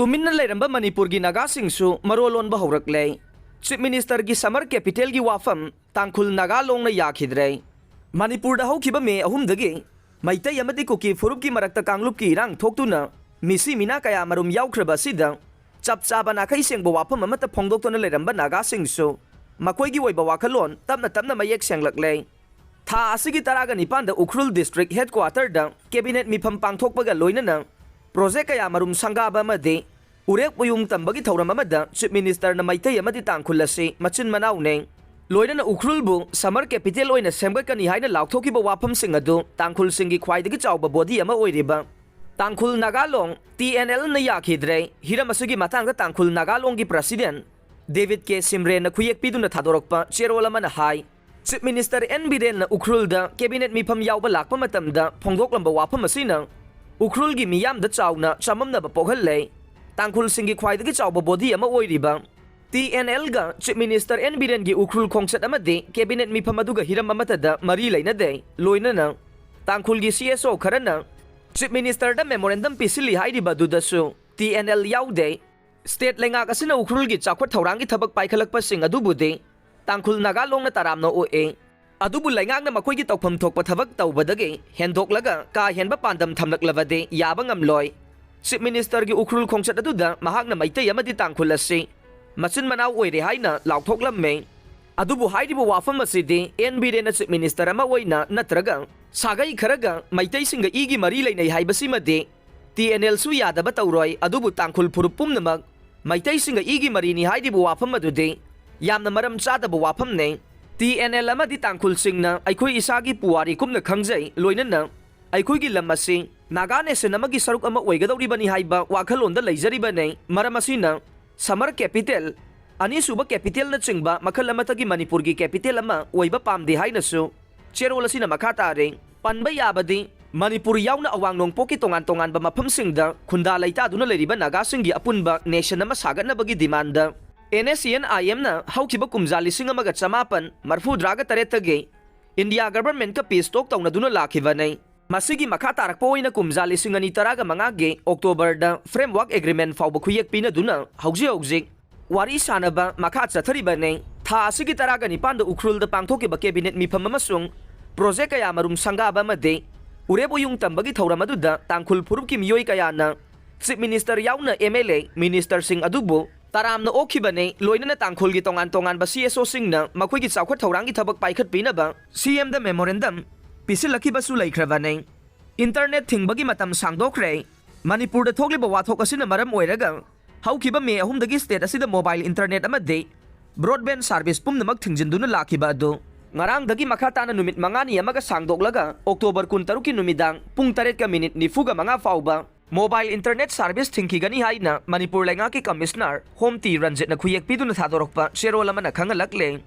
Tuminna leiramba Manipurgi nagasingsu marolonba haurakle. Chief Minister gi Summer Capital gi wafam tangkhul nagalong na yakhidre. Manipurda haukiba me ahumdagi maitai amadi kuki furupki marakta kanglupki irang thoktuna misi mina kaya marum yaukraba sida chap chaba na kai sengbo wafam amata phongdoktona leiramba nagasingsu makoigi oiba wakalon tapna mayek senglakle. Tha asigi taraga nipanda Ukhrul District Headquarter da Cabinet mifam pangthokpaga loinana project kaya marum sangaba amade urek puyung tambagi thauram amada Chief Minister na maitai amadi tangkhul asi machin manaw ne loinana Ukhrul bu Summer Capital oina semgakani haina laukthokkiba wafam sing adu tangkhul singi khwaidagi chawba body ama oiriba tangkhul nagalong TNL na yakhidre hiram asigi matangda tangkhul nagalong gi president David K. Simre na khuyek piduna thadorokpa cherol amana hai Chief Minister N. Biren na Ukhrul da cabinet mifam yawba lakpa matamda phongdoklamba wafam asina Ukhrul gi miyam da chawna chamamna ba pokhallei tangkhul singi khwaidagi chawba body ama oiriba TNL ga Chief Minister N. Biren gi Ukhrul khongsat amade cabinet mifam aduga hiram amatada mari lainade loinana tangkhul gi CSO kharana Chief Minister da memorandum pisili hairiba dudasu TNL yaude state lengak asina Ukhrul gi chakwat thaurangi thabak paikhalakpa sing adubude tangkhul nagalong na taramna oe adubu lengak na makoigi tawpham thokpa thabak tawbadagi hendoklaga ka henba pandam thamlaklabade yaba ngamloi Chief Minister gi Ukhrul khongsat aduda mahakna maitai amadi tangkhul asi machin manaw oire haina laukthoklamme adubu hairibu wafam asidi NB na Chief Minister ama oina natraga sagai kharaga maitai singa igi mari leinai haibasi made TNL su yadaba tawroi adubu tangkhul phurupum namak maitai singa igi mari ni hairibu wafam adude yamna maram chadaba wafam ne TNL amadi tangkhul singna aikhoi isagi puwari kumna khangjai loinana aikhoi gi lamasi Nagane sinamagi saruk ama oigadawribani haiba wakhalonda leijaribane maram asina Summer Capital ani suba capital na chingba makhal amatagi Manipur gi capital ama oiba pamde hainasu cherol asina makhatare panba yabadi Manipur yauna awang nongpoki tongan ba mafamsingda khunda laita duna leriba nagasinggi apunba nation ama sagatnabagi demanda NSCN-IM na haukiba kumjali singamaga chamapan marfudraga tarettage India government ka peace talk tawna duna lakhibane masigi makha tarakpa oina kumjali singani taraga mangage October da framework agreement fawba khuyek pina duna hauji wari sanaba makha chatharibane tha asigi taraga nipanda Ukhrul da pangthokiba cabinet mifam amasung project kaya marum sangaba made urebo yung tambagi thauram aduda tangkhul phurupki miyoi kayana Chief Minister yauna MLA Minister Singh adubu taramna okhibane loinana tangkhul gi tongan ba CSO singna makhoi gi chawkhat thaurangi thabak paikhat pinaba CM da memorandum pisilaki basu laikhrabane internet thingbagi matam sangdokre Manipur da thokliba wathok asina maram oiraga haukiba me ahumdagi state asida mobile internet amade broadband service pumnamak thingjinduna lakhiba adu ngarang dagi makhatana numit mangani amaga sangdoklaga October 13 ki numidang pung 3 ka minute nifuga mga fauba mobile internet service thingkigani haina Manipur lenga ki commissioner Homti Ranjit na khuyek piduna thadorokpa cherol amana khangalakle